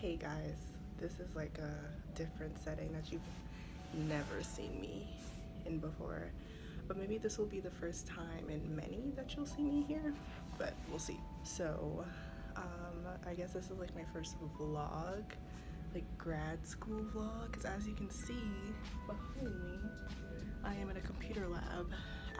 Hey guys, this is like a different setting that you've never seen me in before, but maybe this will be the first time in many that you'll see me here, but we'll see. So, I guess this is like my first vlog, like grad school vlog, because as you can see behind me, I am in a computer lab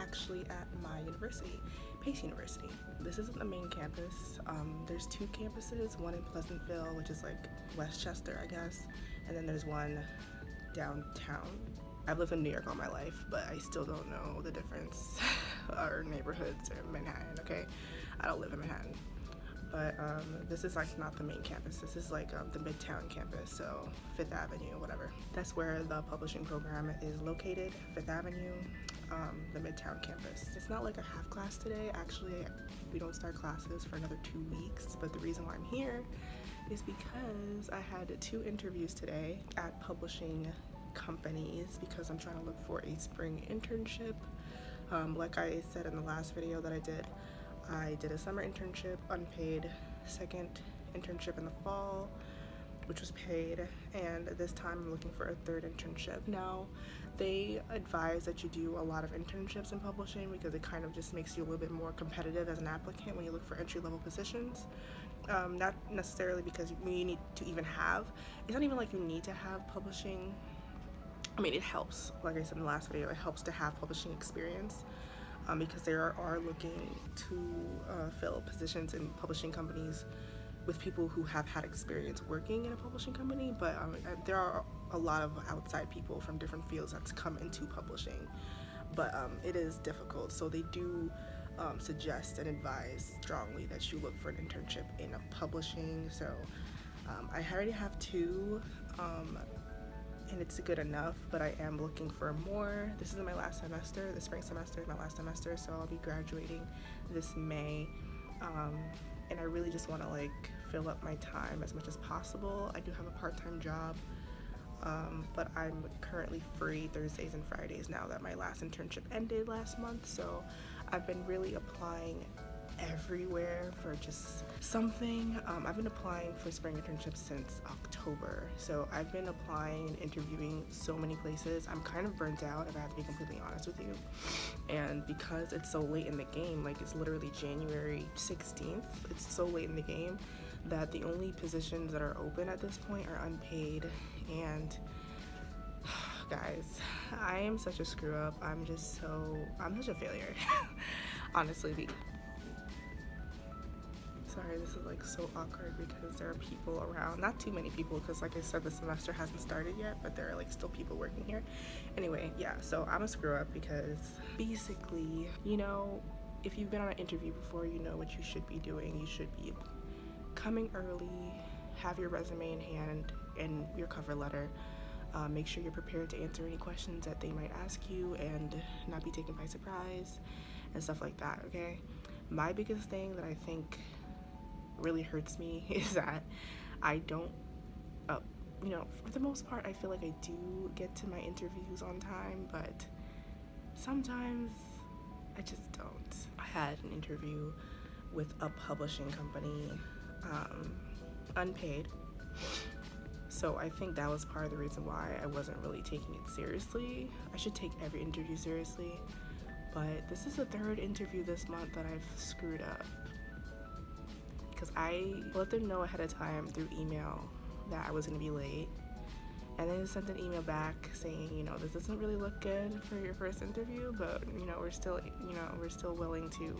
actually at my university, Pace University. This isn't the main campus. There's two campuses, one in Pleasantville, which is like Westchester, I guess, and then there's one downtown. I've lived in New York all my life, but I still don't know the difference or neighborhoods or Manhattan, okay? I don't live in Manhattan. But this is like not the main campus. This is like the Midtown campus, so Fifth Avenue, whatever. That's where the publishing program is located, Fifth Avenue, the Midtown campus. It's not like a half class today. Actually, we don't start classes for another 2 weeks, but the reason why I'm here is because I had 2 interviews today at publishing companies because I'm trying to look for a spring internship. Like I said in the last video that I did a summer internship, unpaid, second internship in the fall, which was paid, and this time I'm looking for a 3rd internship. Now, they advise that you do a lot of internships in publishing because it kind of just makes you a little bit more competitive as an applicant when you look for entry-level positions. Not necessarily because you need to even have, it's not even like you need to have publishing. I mean, it helps, like I said in the last video, it helps to have publishing experience. Because they are looking to fill positions in publishing companies with people who have had experience working in a publishing company, but there are a lot of outside people from different fields that's come into publishing, but it is difficult, so they do suggest and advise strongly that you look for an internship in a publishing. So I already have 2, and it's good enough, but I am looking for more. This is my last semester. The spring semester is my last semester, so I'll be graduating this May, and I really just want to like fill up my time as much as possible. I do have a part-time job, but I'm currently free Thursdays and Fridays now that my last internship ended last month, so I've been really applying everywhere for just something. I've been applying for spring internships since October, so I've been applying and interviewing so many places. I'm kind of burnt out, if I have to be completely honest with you, and because it's so late in the game, like it's literally January 16th, it's so late in the game that the only positions that are open at this point are unpaid. And guys, I am such a screw up. I'm such a failure honestly. Sorry, this is like so awkward because there are people around. Not too many people because like I said, the semester hasn't started yet, but there are like still people working here. Anyway, yeah, so I'm a screw up because basically, you know, if you've been on an interview before, you know what you should be doing. You should be coming early, have your resume in hand and your cover letter. Make sure you're prepared to answer any questions that they might ask you and not be taken by surprise and stuff like that, okay? My biggest thing that I think really hurts me is that I don't, you know, for the most part I feel like I do get to my interviews on time, but sometimes I just don't. I had an interview with a publishing company, unpaid, so I think that was part of the reason why I wasn't really taking it seriously. I should take every interview seriously, but this is the 3rd interview this month that I've screwed up because I let them know ahead of time through email that I was going to be late, and then sent an email back saying, you know, this doesn't really look good for your first interview, but you know, we're still willing to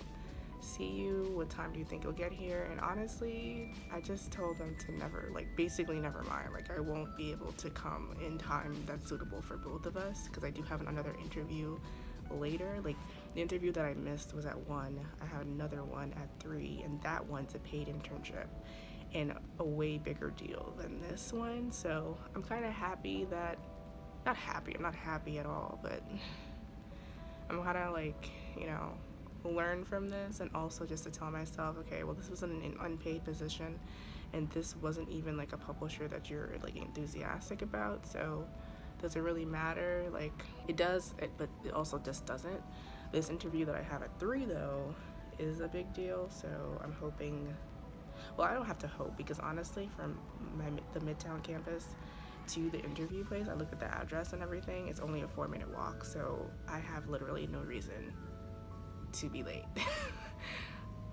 see you. What time do you think you'll get here? And honestly, I just told them to basically never mind. Like, I won't be able to come in time that's suitable for both of us because I do have another interview later. Like, the interview that I missed was at 1. I have another one at 3, and that one's a paid internship and a way bigger deal than this one. So I'm kind of happy that, I'm not happy at all, but I'm kind of like, you know, learn from this, and also just to tell myself, okay, well, this was an unpaid position and this wasn't even like a publisher that you're like enthusiastic about, so does it really matter? Like, it does, but it also just doesn't. This interview that I have at 3 though is a big deal, so I'm hoping Well, I don't have to hope, because honestly, from the Midtown campus to the interview place, I looked at the address and everything, it's only a 4-minute walk, so I have literally no reason to be late.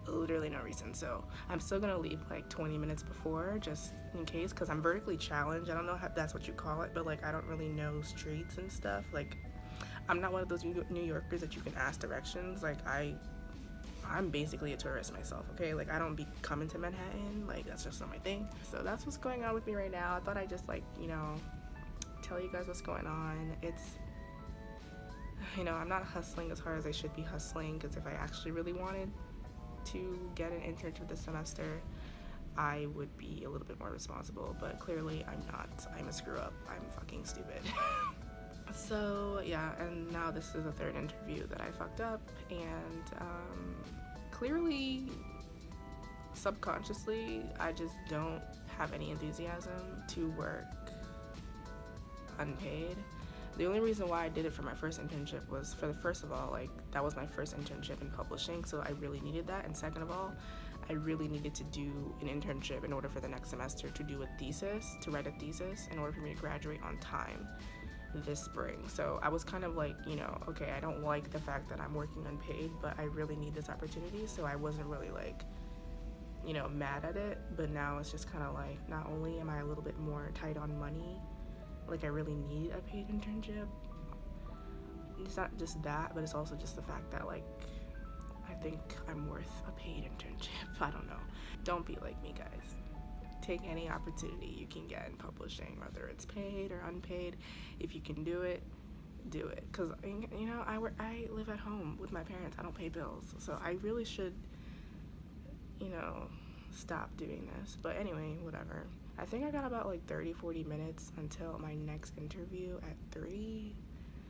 Literally no reason. So I'm still gonna leave like 20 minutes before, just in case, because I'm vertically challenged. I don't know if that's what you call it, but like I don't really know streets and stuff. Like I'm not one of those New Yorkers that you can ask directions. Like I'm basically a tourist myself, okay? Like I don't be coming to Manhattan, like that's just not my thing. So that's what's going on with me right now. I thought I'd just like, you know, tell you guys what's going on. It's, you know, I'm not hustling as hard as I should be hustling, because if I actually really wanted to get an internship this semester, I would be a little bit more responsible, but clearly I'm not. I'm a screw up. I'm fucking stupid. So yeah, and now this is the third interview that I fucked up, and clearly, subconsciously, I just don't have any enthusiasm to work unpaid. The only reason why I did it for my first internship was first of all, like, that was my first internship in publishing, so I really needed that. And second of all, I really needed to do an internship in order for the next semester to do a thesis, to write a thesis, in order for me to graduate on time this spring. So I was kind of like, you know, okay, I don't like the fact that I'm working unpaid, but I really need this opportunity, so I wasn't really like, you know, mad at it. But now it's just kind of like, not only am I a little bit more tight on money, like I really need a paid internship. It's not just that, but it's also just the fact that like I think I'm worth a paid internship. I don't know. Don't be like me, guys. Take any opportunity you can get in publishing, whether it's paid or unpaid. If you can do it, do it. Because, you know, I live at home with my parents. I don't pay bills. So I really should, you know, stop doing this. But anyway, whatever. I think I got about like 30-40 minutes until my next interview at 3.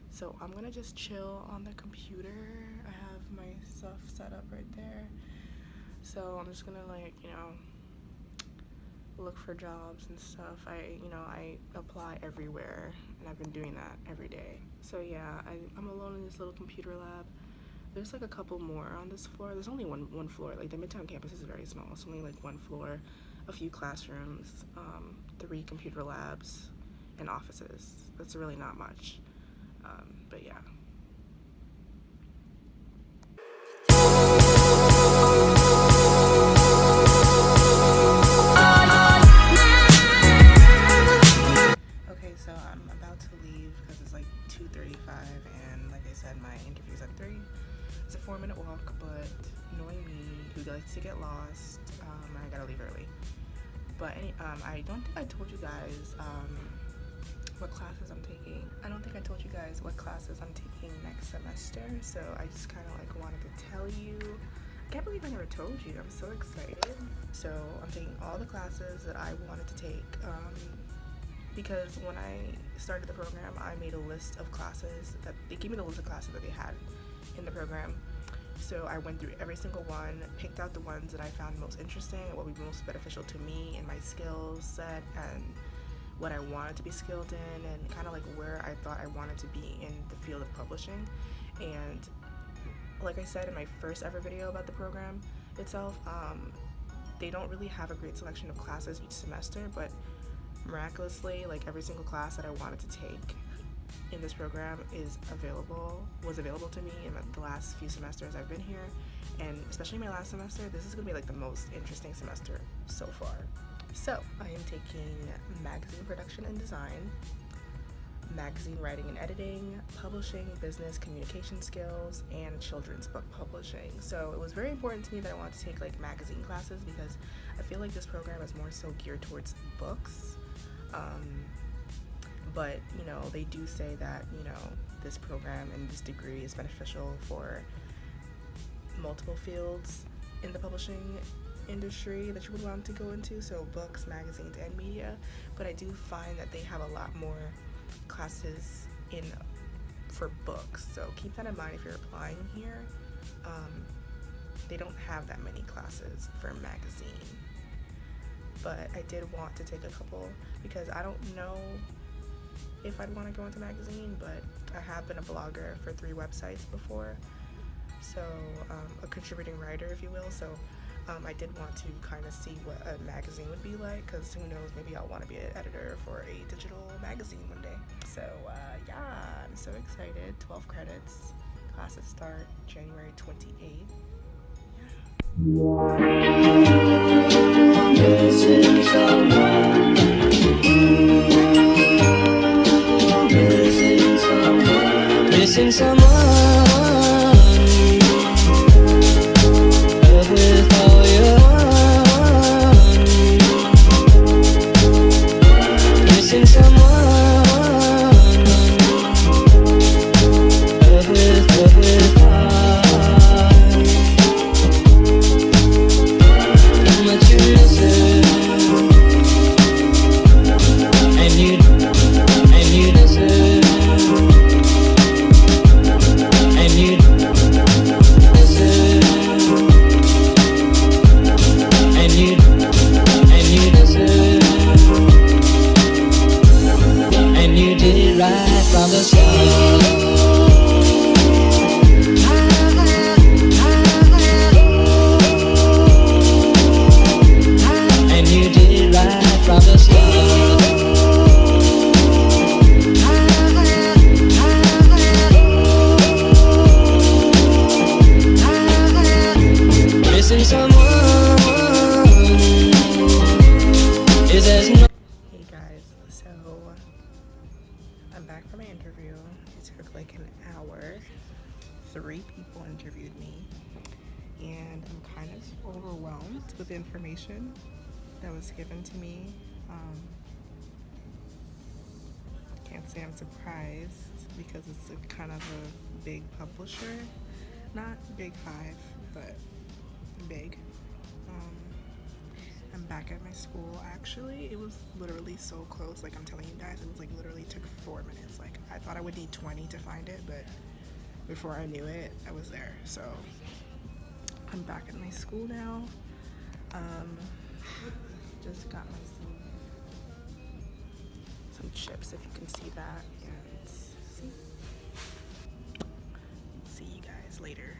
So I'm gonna just chill on the computer. I have my stuff set up right there. So I'm just gonna, like, you know, look for jobs and stuff. I apply everywhere, and I've been doing that every day. So yeah, I'm alone in this little computer lab. There's like a couple more on this floor. There's only one floor. Like the Midtown campus is very small. It's only like one floor, a few classrooms, 3 computer labs, and offices. That's really not much. But yeah. Okay, so I'm about to leave because it's like 2:35, and like I said, my interview's at 3. It's a 4-minute walk, but knowing me, who likes to get lost, I gotta leave early. But I don't think I told you guys what classes I'm taking. I don't think I told you guys what classes I'm taking next semester, so I just kind of like wanted to tell you. I can't believe I never told you. I'm so excited. So I'm taking all the classes that I wanted to take, because when I started the program, I made a list of classes that they gave me the list of classes that they had in the program. So I went through every single one, picked out the ones that I found most interesting and what would be most beneficial to me and my skill set and what I wanted to be skilled in, and kind of like where I thought I wanted to be in the field of publishing. And like I said in my first ever video about the program itself, they don't really have a great selection of classes each semester, but miraculously, like every single class that I wanted to take in this program was available to me in the last few semesters I've been here, and especially my last semester. This is gonna be like the most interesting semester so far. So I am taking magazine production and design, magazine writing and editing, publishing, business communication skills, and children's book publishing. So it was very important to me that I wanted to take like magazine classes, because I feel like this program is more so geared towards books. But you know, they do say that, you know, this program and this degree is beneficial for multiple fields in the publishing industry that you would want to go into, so books, magazines, and media. But I do find that they have a lot more classes for books, so keep that in mind if you're applying here. They don't have that many classes for magazine, but I did want to take a couple because I don't know if I'd want to go into magazine, but I have been a blogger for 3 websites before, so a contributing writer, if you will. So I did want to kind of see what a magazine would be like, because who knows, maybe I'll want to be an editor for a digital magazine one day. So yeah, I'm so excited. 12 credits. Classes start January 28th. Missing someone with all your heart. Missing someone with heart. How much you miss it, and you deserve. And you deserve, and you deserve, and you did it right from the start. And you did it right from the start. Missing someone is as no. Hey guys, so I'm back from my interview. It took like an hour. 3 people interviewed me, and I'm kind of overwhelmed with the information that was given to me. Can't say I'm surprised because it's a kind of a big publisher, not Big 5, but big. I'm back at my school. Actually, it was literally so close. Like I'm telling you guys, it was like literally took 4 minutes. Like I thought I would need 20 to find it, but before I knew it, I was there. So I'm back at my school now. Just got myself some chips, if you can see that, and see you guys later.